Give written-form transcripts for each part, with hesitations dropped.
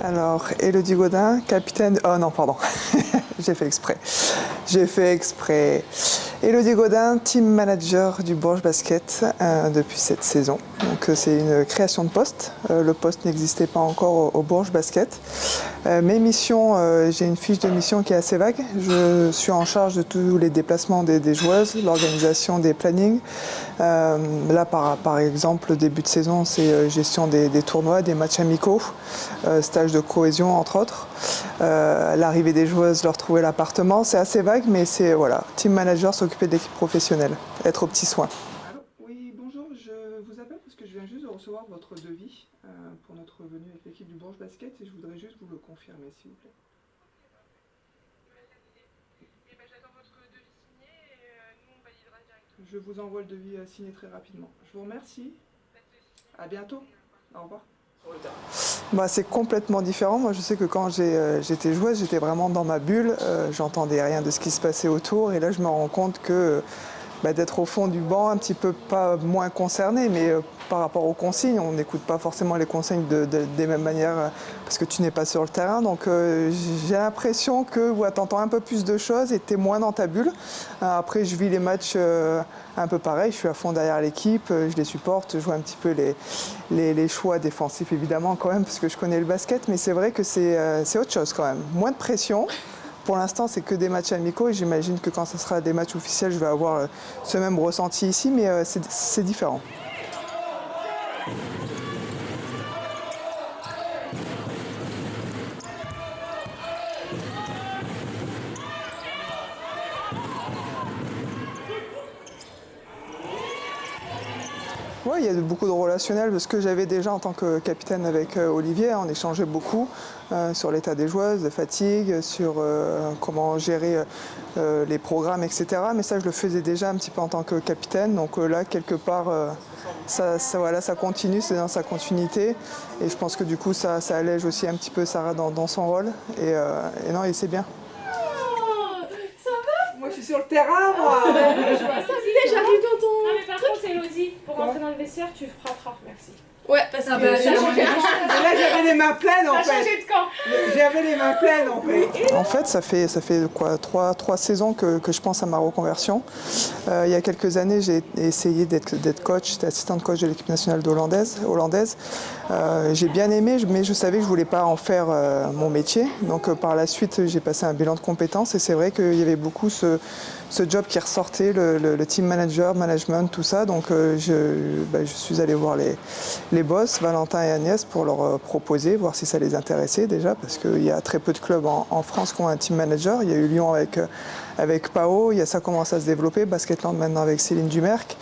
Alors, Élodie Gaudin, capitaine... Oh non, pardon, j'ai fait exprès. Élodie Gaudin, team manager du Bourges Basket depuis cette saison. Donc c'est une création de poste. Le poste n'existait pas encore au Bourges Basket. Mes missions, j'ai une fiche de mission qui est assez vague. Je suis en charge de tous les déplacements des joueuses, l'organisation des plannings. Là, par exemple, le début de saison, c'est gestion des tournois, des matchs amicaux, stage de cohésion, entre autres. L'arrivée des joueuses, leur trouver l'appartement, c'est assez vague, mais c'est, voilà, team manager, s'occuper de l'équipe professionnelle, être aux petits soins. Allô, oui, bonjour, je vous appelle parce que je viens juste de recevoir votre devis pour notre venue avec l'équipe du Bourges Basket et je voudrais juste vous le confirmer, s'il vous plaît. J'attends votre devis signé et nous on validera directement. Je vous envoie le devis signé très rapidement. Je vous remercie. À bientôt. Au revoir. Bah, c'est complètement différent. Moi, je sais que quand j'étais joueuse, j'étais vraiment dans ma bulle. J'entendais rien de ce qui se passait autour. Et là, je me rends compte que d'être au fond du banc, un petit peu pas moins concerné, mais par rapport aux consignes, on n'écoute pas forcément les consignes des mêmes manières parce que tu n'es pas sur le terrain. Donc j'ai l'impression que tu entends un peu plus de choses et tu es moins dans ta bulle. Après, je vis les matchs un peu pareil. Je suis à fond derrière l'équipe, je les supporte, je vois un petit peu les choix défensifs évidemment quand même parce que je connais le basket, mais c'est vrai que c'est autre chose quand même. Moins de pression. Pour l'instant, c'est que des matchs amicaux et j'imagine que quand ce sera des matchs officiels, je vais avoir ce même ressenti ici, mais c'est différent. Oui, il y a beaucoup de relationnel parce que j'avais déjà en tant que capitaine avec Olivier, on échangeait beaucoup sur l'état des joueuses, de fatigue, sur comment gérer les programmes, etc. Mais ça, je le faisais déjà un petit peu en tant que capitaine. Donc là, quelque part, ça continue, c'est dans sa continuité. Et je pense que du coup, ça allège aussi un petit peu Sarah dans son rôle. Et non, et c'est bien. Moi, je suis sur le terrain, moi. J'arrive dans ton... Non mais par contre, Élodie, pour rentrer dans le vestiaire, tu frapperas, merci. Ouais, parce que là, j'avais les mains pleines, en fait. T'as changé de camp. J'avais les mains pleines, en fait. En fait, ça fait quoi, trois saisons que je pense à ma reconversion. Il y a quelques années, j'ai essayé d'être coach, j'étais assistante coach de l'équipe nationale hollandaise. J'ai bien aimé, mais je savais que je ne voulais pas en faire mon métier. Donc par la suite, j'ai passé un bilan de compétences et c'est vrai qu'il y avait beaucoup ce job qui ressortait, le team manager, management, tout ça. Donc je suis allé voir les boss, Valentin et Agnès, pour leur proposer, voir si ça les intéressait déjà, parce qu'il y a très peu de clubs en France qui ont un team manager. Il y a eu Lyon avec Pao, ça commence à se développer, Basketland maintenant avec Céline Dumerc,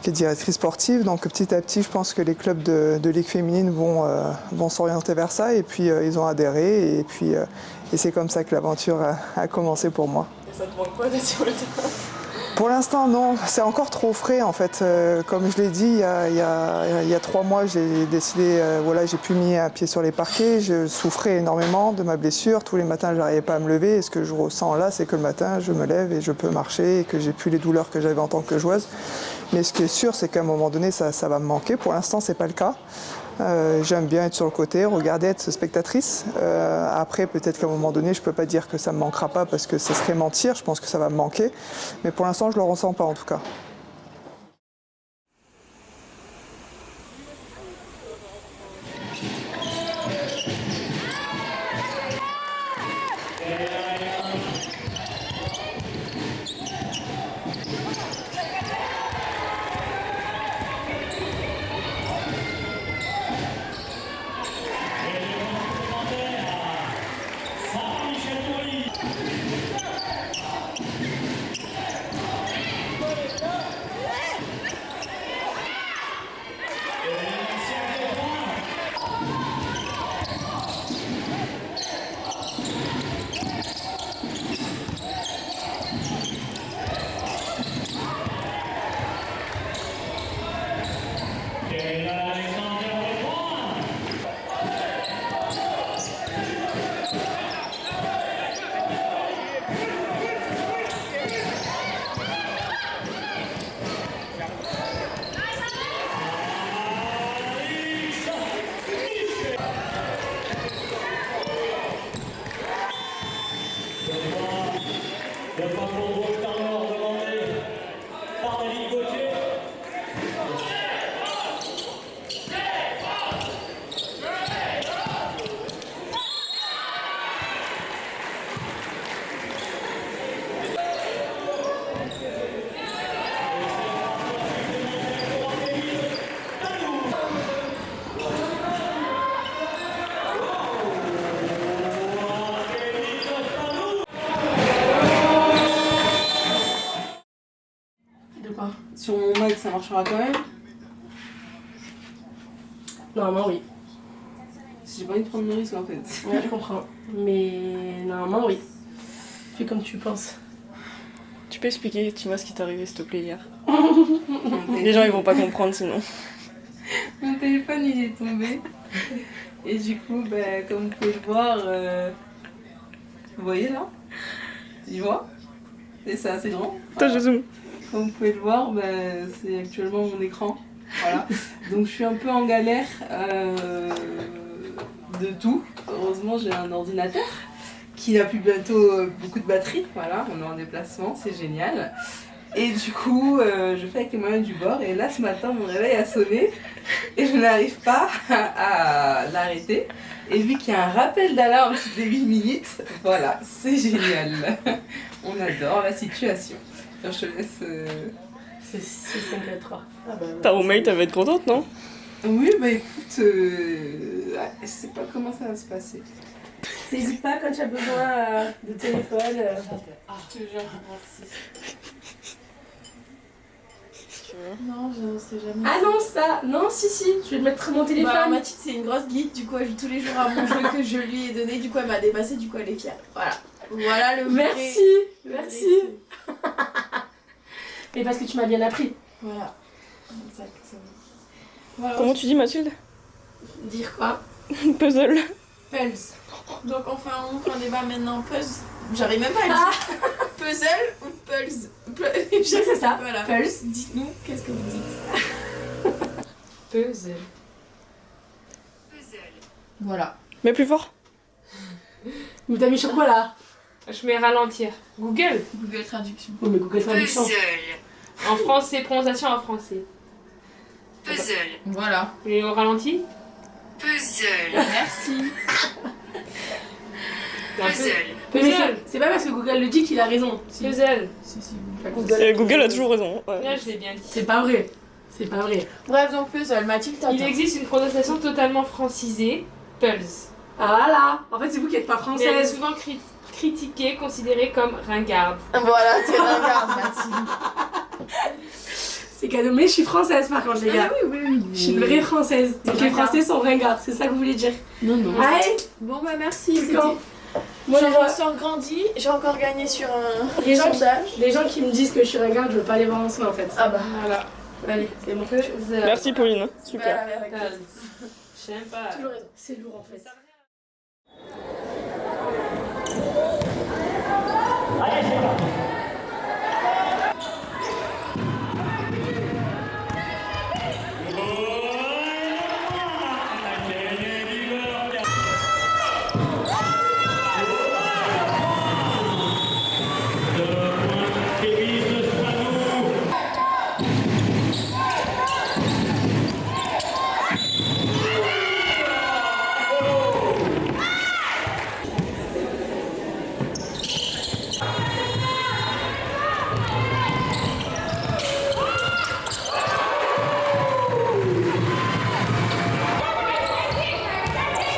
qui est directrice sportive. Donc petit à petit, je pense que les clubs de Ligue féminine vont s'orienter vers ça. Et puis ils ont adhéré. Et c'est comme ça que l'aventure a commencé pour moi. Et ça te manque pas d'être sur le terrain? Pour l'instant, non. C'est encore trop frais, en fait. Comme je l'ai dit, il y a 3 mois, j'ai décidé, j'ai pu mis un pied sur les parquets. Je souffrais énormément de ma blessure. Tous les matins, je n'arrivais pas à me lever. Et ce que je ressens là, c'est que le matin, je me lève et je peux marcher et que j'ai plus les douleurs que j'avais en tant que joueuse. Mais ce qui est sûr, c'est qu'à un moment donné, ça va me manquer. Pour l'instant, ce n'est pas le cas. J'aime bien être sur le côté, regarder, être spectatrice. Après, peut-être qu'à un moment donné, je ne peux pas dire que ça ne me manquera pas parce que ce serait mentir. Je pense que ça va me manquer. Mais pour l'instant, je ne le ressens pas en tout cas. sur mon mug, ça marchera quand même. Normalement, oui. J'ai pas envie de prendre le risque en fait. Ouais, je comprends. Mais normalement, oui. Fais comme tu penses. Tu peux expliquer, tu vois, ce qui t'est arrivé s'il te plaît hier? Mon Les gens ils vont pas comprendre sinon. Mon téléphone il est tombé. Et du coup, bah, comme vous pouvez le voir, vous voyez là? Tu vois? Et c'est assez grand. Attends, je zoome. Comme vous pouvez le voir, bah, c'est actuellement mon écran. Voilà. Donc je suis un peu en galère de tout. Heureusement, j'ai un ordinateur qui n'a plus bientôt beaucoup de batterie. Voilà, on est en déplacement, c'est génial. Et du coup, je fais avec les moyens du bord. Et là, ce matin, mon réveil a sonné et je n'arrive pas à l'arrêter. Et vu qu'il y a un rappel d'alarme toutes les 8 minutes, voilà, c'est génial. On adore la situation. Alors, je te laisse. C'est 5 à 3. Ah bah, Ta roommate elle va être contente, non? Oui, bah écoute, je sais pas comment ça va se passer. n'hésite pas quand tu as besoin de téléphone. Je te jure, merci. Non, je sais jamais. Ah non, ça! Non, si, je vais te mettre mon téléphone. Bah, Mathilde, c'est une grosse geek, du coup, elle joue tous les jours à mon jeu que je lui ai donné, du coup, elle m'a dépassé, du coup, elle est fière. Voilà. Voilà le vrai- Merci, merci. Mais parce que tu m'as bien appris. Voilà. Exactement. Voilà. Comment tu dis Mathilde? Dire quoi? Puzzle. Puzzle. Donc, on fait un débat maintenant. Puzzle. J'arrive même pas à dire. Puzzle ou puzzle? C'est ça. Voilà. Puzzle. Dites-nous, qu'est-ce que vous dites? Puzzle. Voilà. Mais plus fort. Mais t'as mis sur quoi là? Je mets ralentir. Google. Google Traduction. Oh, mais Google Traduction. En français, prononciation en français. Voilà. Et au ralenti? Merci. Mais c'est pas parce que Google le dit qu'il a raison. Puzzle. Si, si. Google a toujours raison. Ouais. Là, je l'ai bien dit. C'est pas vrai. C'est pas vrai. Bref, donc puzzle. Mathilde, t'as Il existe une prononciation totalement francisée, Pulse. Ah là. En fait, c'est vous qui êtes pas Mais elle est française. souvent critiquée, considérée comme ringarde. Voilà, t'es ringarde, Mathilde. C'est cadeau. Mais je suis française par contre, les gars. Oui. Je suis une vraie française. Donc les Français sont ringards. C'est ça que vous voulez dire? Non. Allez. Bon, bah merci. C'est quand? Moi, Je je vois- me sens grandi. J'ai encore gagné sur un Les gens, sondage. les gens qui me disent que je suis ringarde, je veux pas les voir ensemble en fait. Ah bah. Voilà. Allez, c'est bon. Puzzle. Merci Pauline, super. Voilà, avec Puzzle. Je sais même pas. toujours raison. C'est lourd en fait.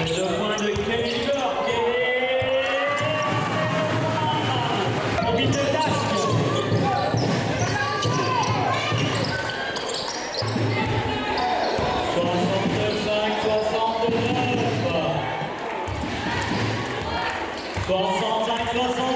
C'est le point de Kevin York et... Robin de Dasque. 65-69. 65-69.